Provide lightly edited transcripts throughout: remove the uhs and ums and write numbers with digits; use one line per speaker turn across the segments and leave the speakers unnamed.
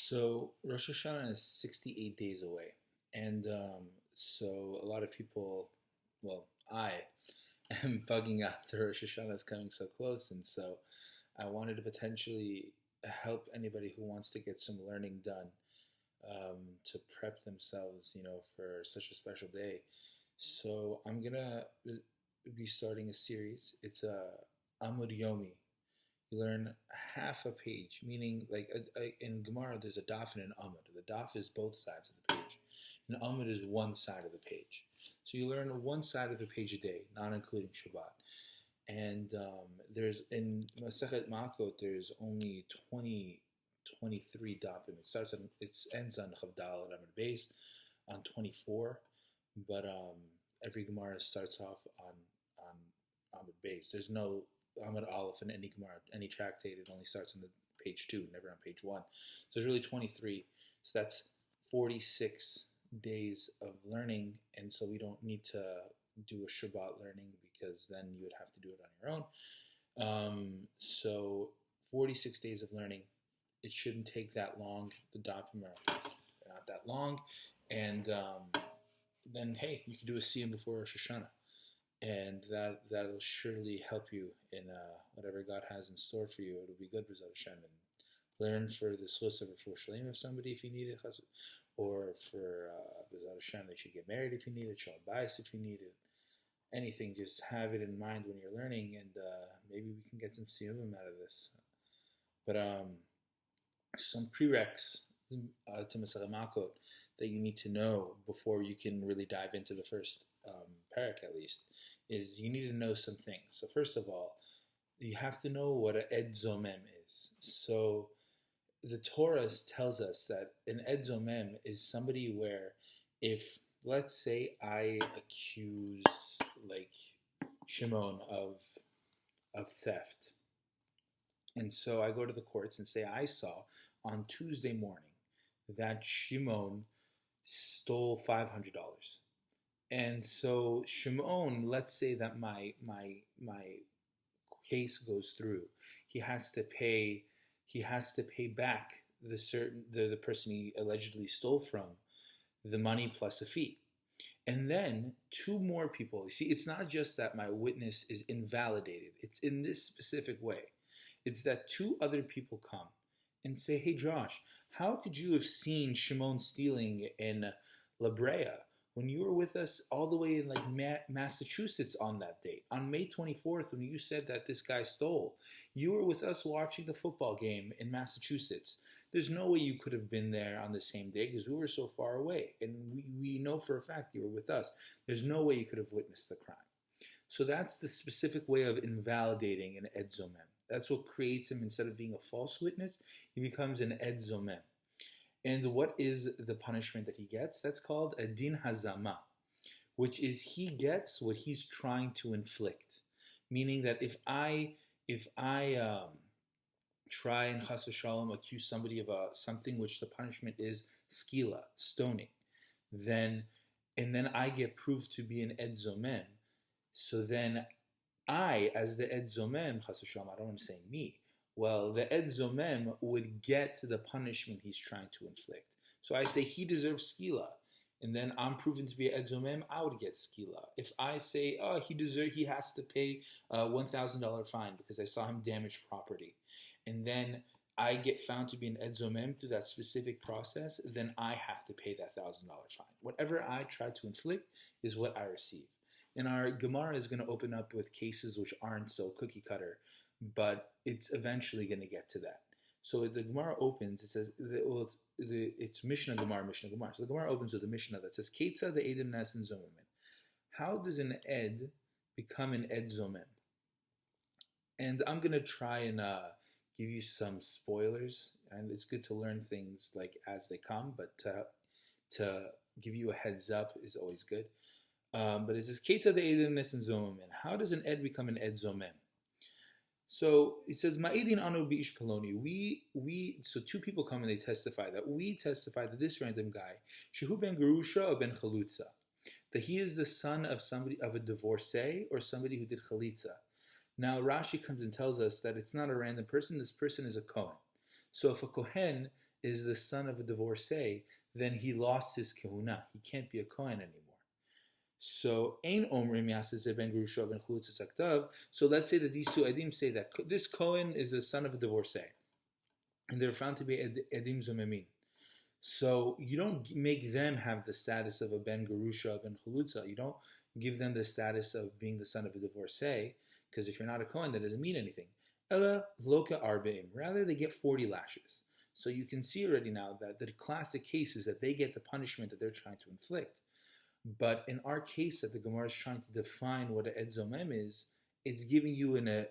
So Rosh Hashanah is 68 days away, and so a lot of people, well, I am bugging out that Rosh Hashanah is coming so close, and so I wanted to potentially help anybody who wants to get some learning done to prep themselves, for such a special day. So I'm gonna be starting a series. It's a Amud Yomi. You learn half a page, meaning like in Gemara, there's a DAF and an Amud. The DAF is both sides of the page, and Amud is one side of the page. So you learn one side of the page a day, not including Shabbat. And there's in Masechet Makkot, there's only 23 dafim. It ends on Chavdal and Amud Beis on 24, but every Gemara starts off on Amud Beis. There's no Amud Aleph in any Gemara, any tractate. It only starts on the page 2, never on page 1. So there's really 23. So that's 46 days of learning, and so we don't need to do a Shabbat learning because then you would have to do it on your own. So 46 days of learning. It shouldn't take that long. The dapim are not that long, and then hey, you can do a siyum before Rosh Hashanah, and that'll surely help you in whatever God has in store for you. It'll be good, B'ezrat Hashem, and learn for the schus of a shalem of somebody if you need it, or for B'ezrat Hashem that you get married if you need it, shalom bayis if you need it. Anything, just have it in mind when you're learning, and maybe we can get some siyumim out of this. But some prereqs to Masechet Makkot that you need to know before you can really dive into the first parak, at least, is you need to know some things. So first of all, you have to know what an ed zomem is. So the Torah tells us that an ed zomem is somebody where if, let's say, I accuse like Shimon of theft, and so I go to the courts and say I saw on Tuesday morning that Shimon stole $500. And so Shimon, let's say that my case goes through. He has to pay back the person he allegedly stole from the money plus a fee. And then two more people. You see, it's not just that my witness is invalidated. It's in this specific way. It's that two other people come and say, hey, Josh, how could you have seen Shimon stealing in La Brea when you were with us all the way in like Massachusetts on that date? On May 24th, when you said that this guy stole, you were with us watching the football game in Massachusetts. There's no way you could have been there on the same day because we were so far away. And we know for a fact you were with us. There's no way you could have witnessed the crime. So that's the specific way of invalidating an ed zomem. That's what creates him. Instead of being a false witness, he becomes an ed zomem. And what is the punishment that he gets? That's called a din hazama, which is he gets what he's trying to inflict. Meaning that if I try and chas v'shalom accuse somebody of something which the punishment is skila, stoning, then I get proved to be an ed zomem, so then I, as the ed zomem, chas v'shalom, I don't want to say me, well, the ed zomem would get the punishment he's trying to inflict. So I say he deserves skila, and then I'm proven to be an ed zomem, I would get skila. If I say, he has to pay a $1,000 fine because I saw him damage property, and then I get found to be an ed zomem through that specific process, then I have to pay that $1,000 fine. Whatever I try to inflict is what I receive. And our Gemara is going to open up with cases which aren't so cookie cutter, but it's eventually going to get to that. So the Gemara opens, it says, it's Mishnah Gemara. So the Gemara opens with a Mishnah that says, Keitza the Edim Nasin Zomemen. How does an ed become an ed zomem? And I'm going to try and give you some spoilers, and it's good to learn things like as they come, but to give you a heads up is always good. But it says, Keitza the Edim Nasin Zomemen. How does an ed become an ed zomem? So it says, Ma'idin anu bi'ish kaloni. So two people come and they testify that this random guy, shehu ben gerusha or ben chalutza, that he is the son of a divorcee or somebody who did chalitza. Now Rashi comes and tells us that it's not a random person. This person is a Kohen. So if a Kohen is the son of a divorcee, then he lost his kahuna. He can't be a kohen anymore. So ein omrim yaseh ben gerusha ben chulutz saktav. So let's say that these two edim say that this kohen is the son of a divorcee, and they're found to be edim zomemin. So you don't make them have the status of a ben gerusha ben chulutza. You don't give them the status of being the son of a divorcee, because if you're not a kohen, that doesn't mean anything. Ella loka arbeim. Rather, they get 40 lashes. So you can see already now that the classic case is that they get the punishment that they're trying to inflict. But in our case, that the Gemara is trying to define what an ed zomem is, it's giving you an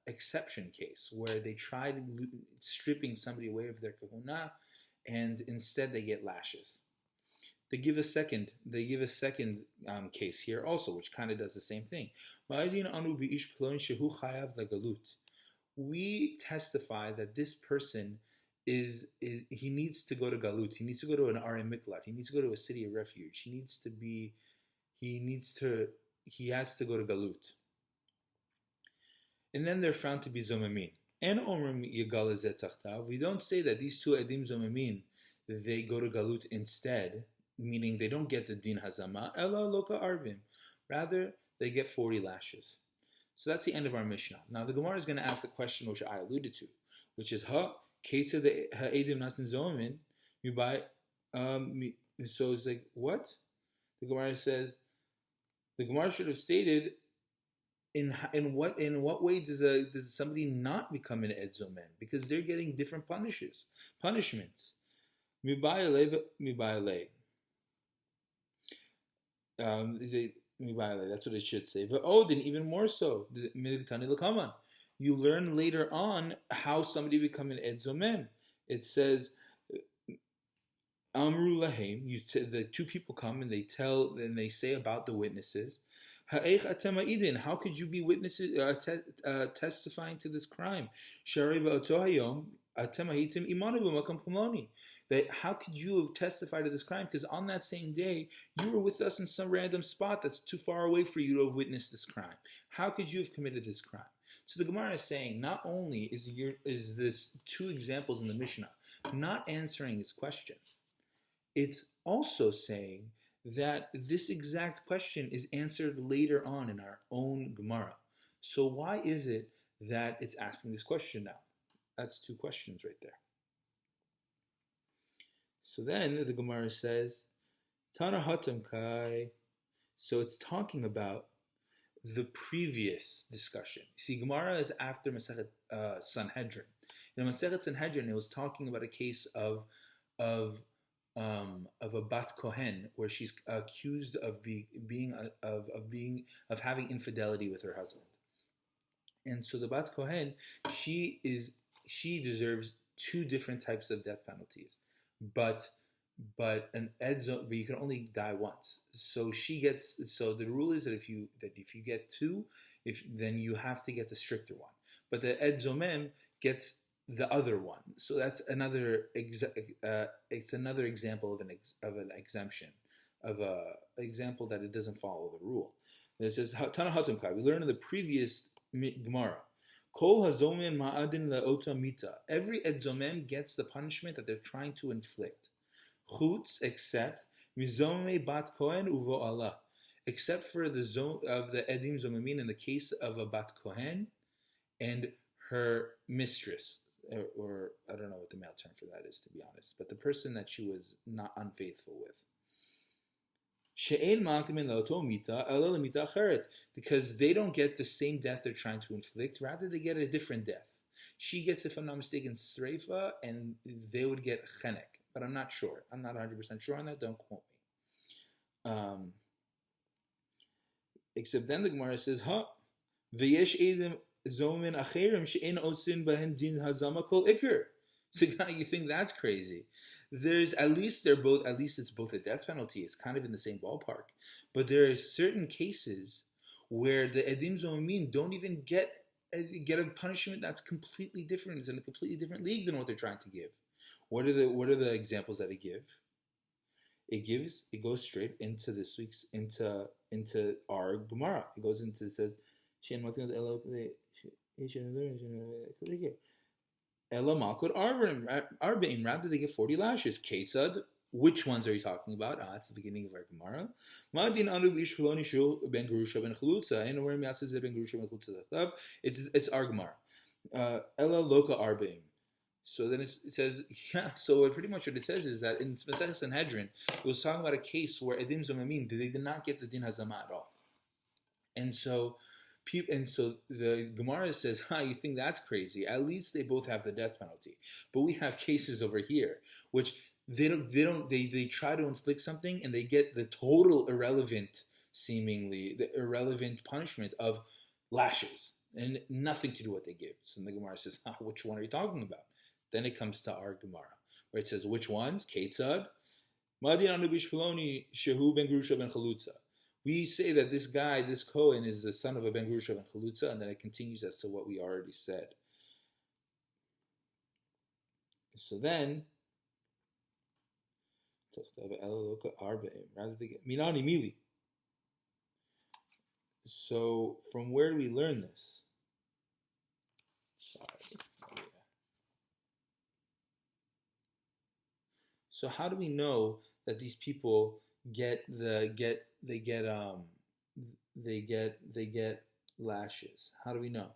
exception case where they tried stripping somebody away of their kahuna, and instead they get lashes. They give a second case here also, which kind of does the same thing. We testify that this person is he needs to go to galut. He needs to go to an arim miklat. He needs to go to a city of refuge. He has to go to galut. And then they're found to be zomamin. And omrim yigal tachtav. We don't say that these two edim zomamin they go to galut instead, meaning they don't get the din hazama. Ella loka arbim. Rather, they get 40 lashes. So that's the end of our Mishnah. Now the Gemara is going to ask the question which I alluded to, which is Ketzah the ha'edim nasin zomamin. You buy. So it's like what? The Gemara says. The Gemara should have stated. In what way does somebody not become an ed zomen? Because they're getting different punishments. That's what it should say. And even more so, you learn later on how somebody become an ed zomen. It says, Amru lahem. The two people come and they say about the witnesses. How could you be witnesses testifying to this crime? That how could you have testified to this crime? Because on that same day, you were with us in some random spot that's too far away for you to have witnessed this crime. How could you have committed this crime? So the Gemara is saying, not only is this two examples in the Mishnah not answering its question, it's also saying that this exact question is answered later on in our own Gemara. So why is it that it's asking this question now? That's two questions right there. So then the Gemara says, Tana Hatam Kai. So it's talking about the previous discussion. See, Gemara is after Masechet Sanhedrin. In Masechet Sanhedrin, it was talking about a case of a bat kohen where she's accused of having infidelity with her husband, and so the bat kohen she deserves two different types of death penalties, but you can only die once. So the rule is that if you get two, then you have to get the stricter one. But the ed zomem gets the other one. So that's another it's another example of an exemption, of a example that it doesn't follow the rule. It says Tana Hatamkai. We learned in the previous Gemara. Kol hazomen ma'adin la'ota mita. Every edzomem gets the punishment that they're trying to inflict. Chutz, except mizome bat kohen uvo Allah, except for the zone of the edim zomemin in the case of a bat kohen and her mistress. Or I don't know what the male term for that is, to be honest, but the person that she was not unfaithful with. Because they don't get the same death they're trying to inflict, rather they get a different death. She gets, if I'm not mistaken, sreifa, and they would get chenek, but I'm not sure. I'm not 100% sure on that, don't quote me. Except then the Gemara says, v'yesh edim zomin acherim she'en osin behen din hazama kol ikr. So you think that's crazy? It's both a death penalty. It's kind of in the same ballpark. But there are certain cases where the edim zomin don't even get a punishment that's completely different. It's in a completely different league than what they're trying to give. What are the examples that it gives? It goes straight into this week's into our Gemara. It goes into, it says Ela Makkot Arba'im. Rather, they get 40 lashes. Ketzad. Which ones are you talking about? It's the beginning of our Gemara. Ma'adin anu b'ishuloni shul ben gerusha ben chalutza. And where miatzah ben gerusha ben chalutza. It's our Gemara. Ela loka arba'im. So then it says, yeah. So pretty much what it says is that in Maseches Sanhedrin, it was talking about a case where edim zomamin, they did not get the din hazama at all, and so the Gemara says, you think that's crazy? At least they both have the death penalty, but we have cases over here which they try to inflict something and they get the total seemingly irrelevant punishment of lashes and nothing to do with what they give. So the Gemara says, which one are you talking about? Then it comes to our Gemara, where it says, which ones? Ketzad? Madin anu bishpiloni shehu ben gerusha ben chalutza. We say that this guy, this Kohen, is the son of a ben gerusha ben chalutza, and then it continues as to what we already said. So then, so from where do we learn this? So how do we know that these people get lashes? How do we know?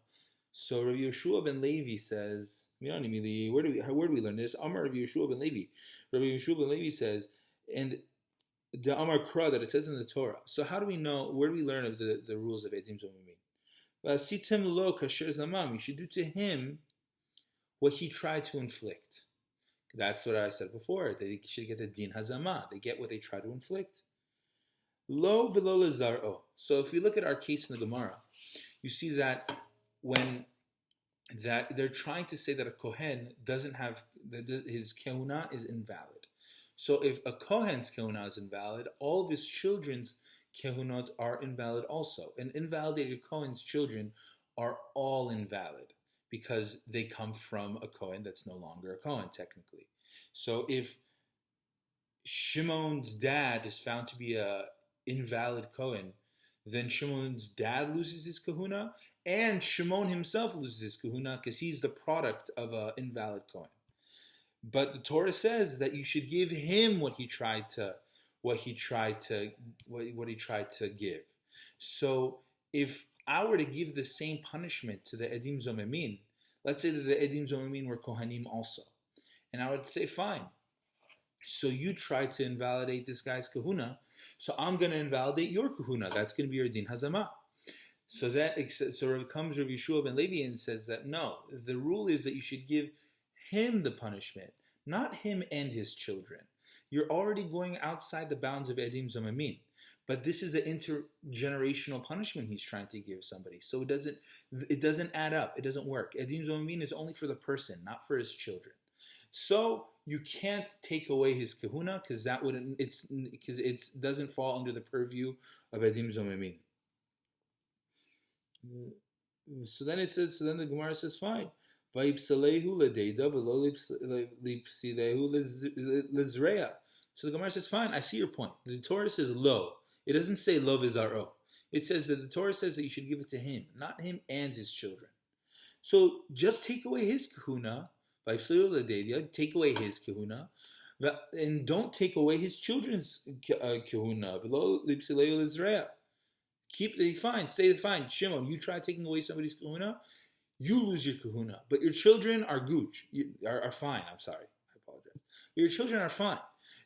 So Rabbi Yeshua ben Levi says, where do we learn this? Amar Rabbi Yeshua ben Levi. Rabbi Yeshua ben Levi says, and the Amar Kra that it says in the Torah. So how do we know? Where do we learn of the rules of Edim Zomimim? Sitem lo kasher zamam. You should do to him what he tried to inflict. That's what I said before. They should get the din hazama. They get what they try to inflict. Lo v'lo lezaro. So if you look at our case in the Gemara, you see that when that they're trying to say that a Kohen doesn't have his kehuna is invalid. So if a Kohen's kehuna is invalid, all of his children's kehunot are invalid also. And invalidated Kohen's children are all invalid, because they come from a Kohen that's no longer a Kohen, technically. So if Shimon's dad is found to be a invalid Kohen, then Shimon's dad loses his kahuna, and Shimon himself loses his kahuna because he's the product of an invalid Kohen. But the Torah says that you should give him what he tried to give. So if I were to give the same punishment to the Edim Zomemin, let's say that the Edim Zomemin were Kohanim also, and I would say, fine, so you tried to invalidate this guy's kahuna, so I'm going to invalidate your kahuna. That's going to be your din hazama. So it comes Rabbi Yeshua ben Levi and says that no, the rule is that you should give him the punishment, not him and his children. You're already going outside the bounds of Edim Zomemin. But this is an intergenerational punishment he's trying to give somebody. So it doesn't add up. It doesn't work. Edim Zomemin is only for the person, not for his children. So you can't take away his kahuna because it doesn't fall under the purview of Edim Zomemin. So then the Gemara says, fine. So the Gemara says, fine, I see your point. The Torah says lo. It doesn't say lo v'zaro. It says that the Torah says that you should give it to him, not him and his children. So just take away his kahuna, take away his kahuna, and don't take away his children's kahuna. Say fine. Shimon, you try taking away somebody's kahuna, you lose your kahuna, but your children are gooch, are fine. I'm sorry, I apologize. Your children are fine.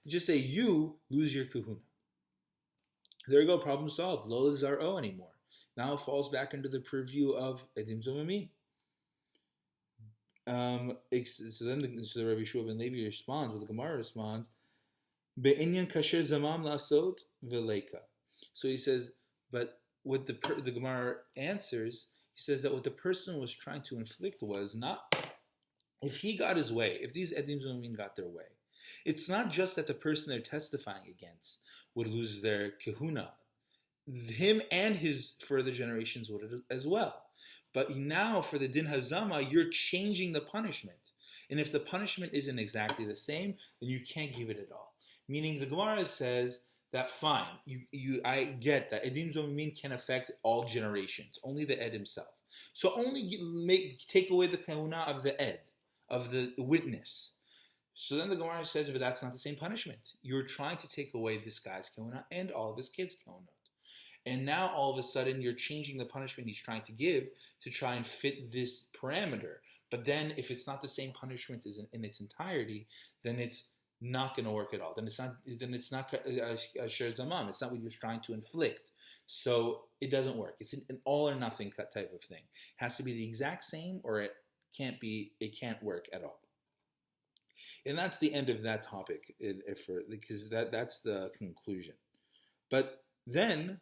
Just say you lose your kahuna. There you go, problem solved. Lo zaro anymore. Now it falls back under the purview of Edim Zomemin. So the Rabbi Yeshua ben Levi responds, or the Gemara responds, Be'inyan kasher zamam lasot v'leika. So he says, but what the Gemara answers, he says that what the person was trying to inflict was not, if he got his way, if these Edim Zomemin got their way, it's not just that the person they're testifying against would lose their kahuna. Him and his further generations would as well. But now for the din hazama, you're changing the punishment. And if the punishment isn't exactly the same, then you can't give it at all. Meaning the Gemara says that fine, I get that Edim Zomemin can affect all generations, only the Ed himself. So only take away the kahuna of the Ed, of the witness. So then the Gemara says, but that's not the same punishment. You're trying to take away this guy's kehuna and all of his kids' kehunot. And now all of a sudden you're changing the punishment he's trying to give to try and fit this parameter. But then if it's not the same punishment in its entirety, then it's not going to work at all. Then it's not asher zamam. It's not what you're trying to inflict. So it doesn't work. It's an all or nothing type of thing. It has to be the exact same, or it can't work at all. And that's the end of that topic, because that's the conclusion. But then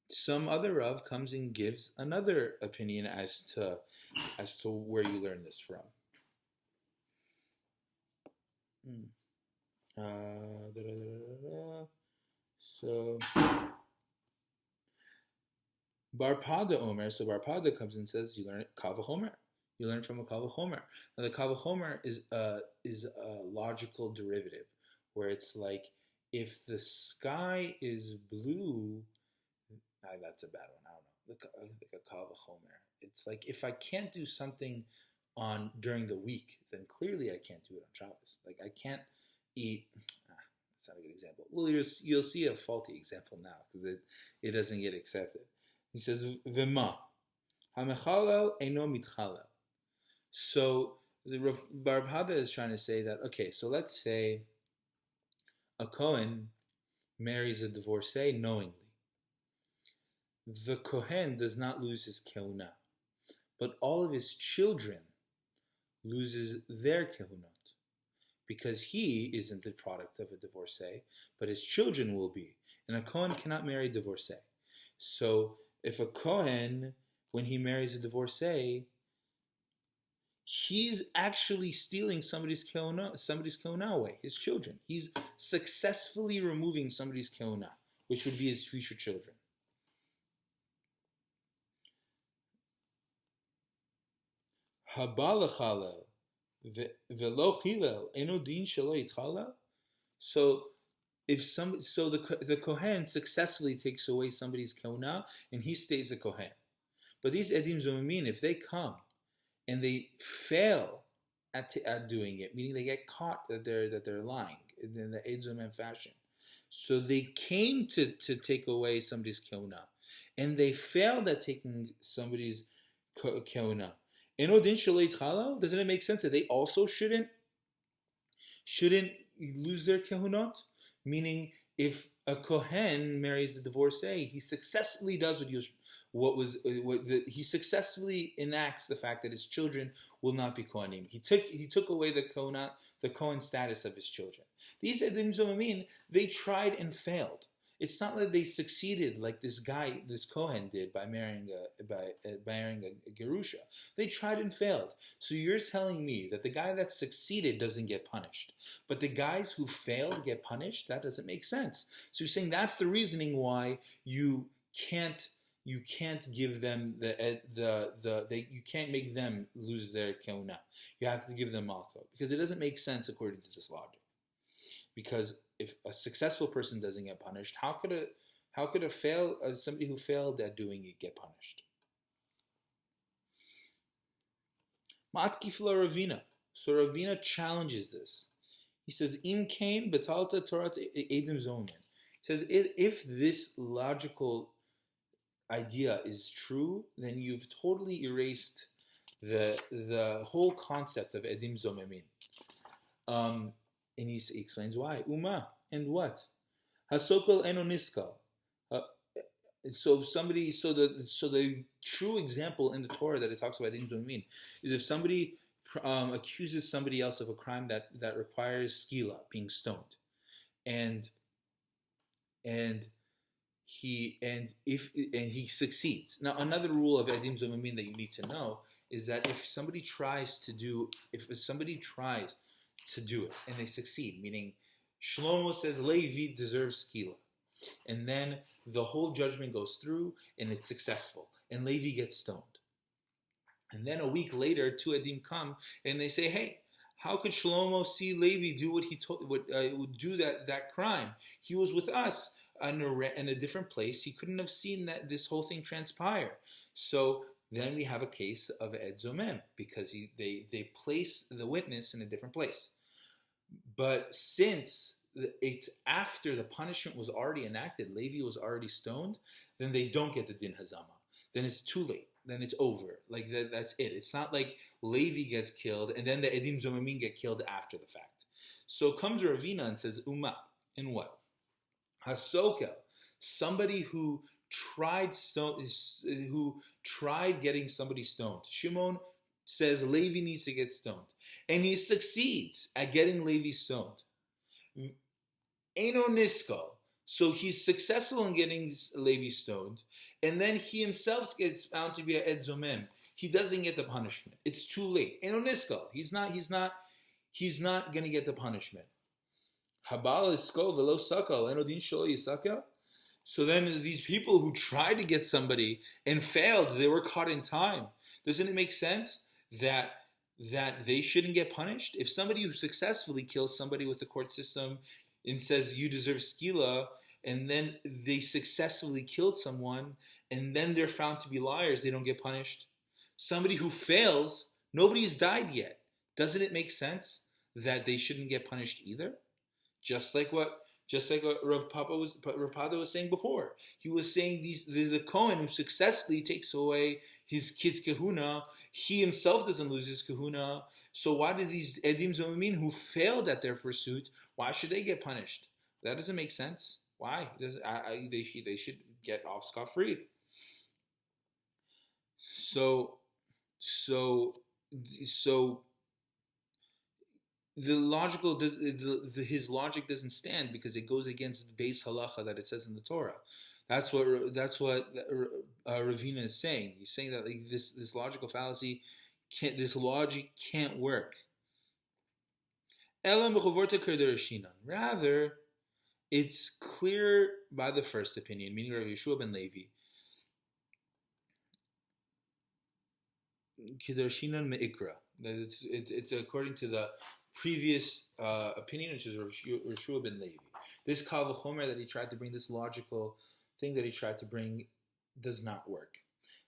some other Rav comes and gives another opinion as to where you learn this from. So Barpada Omer. So Barpada comes and says you learn it Kal v'chomer. You learn from a Kal v'chomer. Now the Kal v'chomer is a logical derivative, where it's like if the sky is blue. That's a bad one. I don't know. Like a Kal v'chomer. It's like if I can't do something during the week, then clearly I can't do it on Shabbos. Like I can't eat. That's not a good example. Well, you'll see a faulty example now because it doesn't get accepted. He says v'ma hamechalel eino mitchalel. So the Bar Hada is trying to say that, okay, so let's say a Kohen marries a divorcee knowingly. The Kohen does not lose his kehuna, but all of his children loses their kehunot, because he isn't the product of a divorcee, but his children will be. And a Kohen cannot marry a divorcee. So if a Kohen, when he marries a divorcee, he's actually stealing somebody's kehuna away, his children. He's successfully removing somebody's kehuna, which would be his future children. So the Kohen successfully takes away somebody's kehuna and he stays a Kohen. But these edim zomim, if they come and they fail at doing it, meaning they get caught that they're lying in the ed zomim fashion, so they came to take away somebody's kehuna and they failed at taking somebody's kehuna. Doesn't it make sense that they also shouldn't lose their kehunot? Meaning, if a Kohen marries a divorcee, he successfully does he successfully enacts the fact that his children will not be Kohanim. He took away the Kohen status of his children. These Edim Zomim, they tried and failed. It's not that they succeeded like this Kohen did by marrying a Gerusha. They tried and failed. So you're telling me that the guy that succeeded doesn't get punished, but the guys who failed get punished? That doesn't make sense. So you're saying that's the reasoning why you can't give them you can't make them lose their kehuna. You have to give them Makkot, because it doesn't make sense according to this logic. Because if a successful person doesn't get punished, how could somebody who failed at doing it get punished? Matkifla Ravina. So Ravina challenges this. He says, Im kain betalta torat edim zomin. He says, if this logical idea is true, then you've totally erased the whole concept of edim zomimin. And he explains why. Uma, and what? Hasokol eno niskal. So the true example in the Torah that it talks about edim zomimin is if somebody accuses somebody else of a crime that requires skila, being stoned, and he succeeds. Now, another rule of edim zomimin that you need to know is that if somebody tries to do it and they succeed, meaning Shlomo says Levi deserves skila, and then the whole judgment goes through and it's successful, and Levi gets stoned. And then a week later, two edim come and they say, "Hey, how could Shlomo see Levi do what he would do that crime? He was with us in a different place. He couldn't have seen this whole thing transpire." So then we have a case of Ed Zomem because they place the witness in a different place. But since it's after the punishment was already enacted, Levi was already stoned, then they don't get the din hazama. Then it's too late. Then it's over. Like that's it. It's not like Levi gets killed and then the Edim Zomamim get killed after the fact. So comes Ravina and says, Uma, in what? Hasokel, somebody who tried getting somebody stoned. Shimon says Levi needs to get stoned. And he succeeds at getting Levi stoned. Eno Nisko. So he's successful in getting Levi stoned, and then he himself gets found to be a Ed Zomem. He doesn't get the punishment. It's too late. Eno Nisko. He's not going to get the punishment. Habal Isko velo sakal eno din shelo yisakal. So then these people who tried to get somebody and failed, they were caught in time. Doesn't it make sense that they shouldn't get punished? If somebody who successfully kills somebody with the court system and says you deserve skila, and then they successfully killed someone, and then they're found to be liars, they don't get punished. Somebody who fails, nobody's died yet. Doesn't it make sense that they shouldn't get punished either? Just like what Rav Pada was saying before. He was saying the Kohen who successfully takes away his kid's kahuna, he himself doesn't lose his kahuna. So why did these Edim Zomimim who failed at their pursuit, why should they get punished? That doesn't make sense. Why? They should get off scot-free. So his logic doesn't stand because it goes against the base halacha that it says in the Torah. That's what Ravina is saying. He's saying that like, this logical fallacy this logic can't work. Rather, it's clear by the first opinion, meaning Rav Yeshua ben Levi. Kedarshinan me'ikra. It's according to the previous opinion, which is Rav Yeshua ben Levi. This kal v'chomer that he tried to bring, this logical thing that he tried to bring, does not work.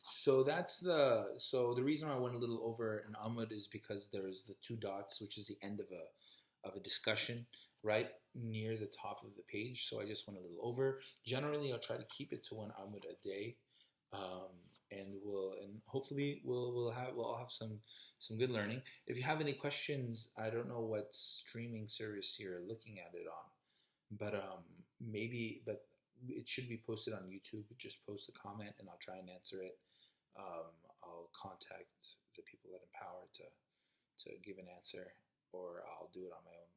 So the reason why I went a little over an Amud is because there's the two dots, which is the end of a discussion, right near the top of the page. So I just went a little over. Generally, I'll try to keep it to one Amud a day, and hopefully we'll all have some good learning. If you have any questions, I don't know what streaming service you're looking at it on, but it should be posted on YouTube. Just post a comment and I'll try and answer it. I'll contact the people that empower to give an answer, or I'll do it on my own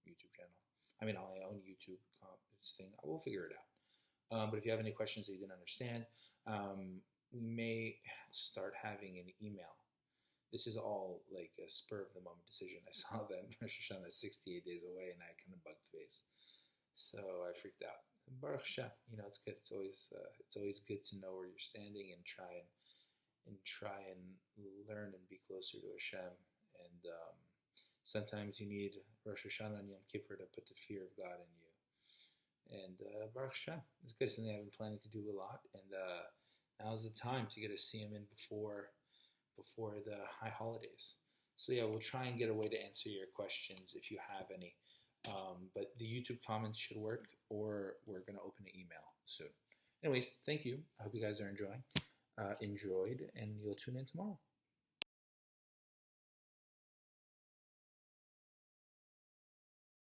YouTube channel. On my own YouTube thing. I will figure it out. But if you have any questions that you didn't understand, we may start having an email. This is all like a spur of the moment decision. I saw that Rosh Hashanah is 68 days away, and I kind of bugged face, so I freaked out. Baruch Hashem, it's good. It's always good to know where you're standing and try and learn and be closer to Hashem. And sometimes you need Rosh Hashanah and Yom Kippur to put the fear of God in you. And Baruch Hashem, it's good. It's something I've been planning to do a lot, and now's the time to get a CM in before the high holidays. So yeah, we'll try and get a way to answer your questions if you have any. But the YouTube comments should work, or we're going to open an email soon. Anyways, thank you. I hope you guys are enjoyed, and you'll tune in tomorrow.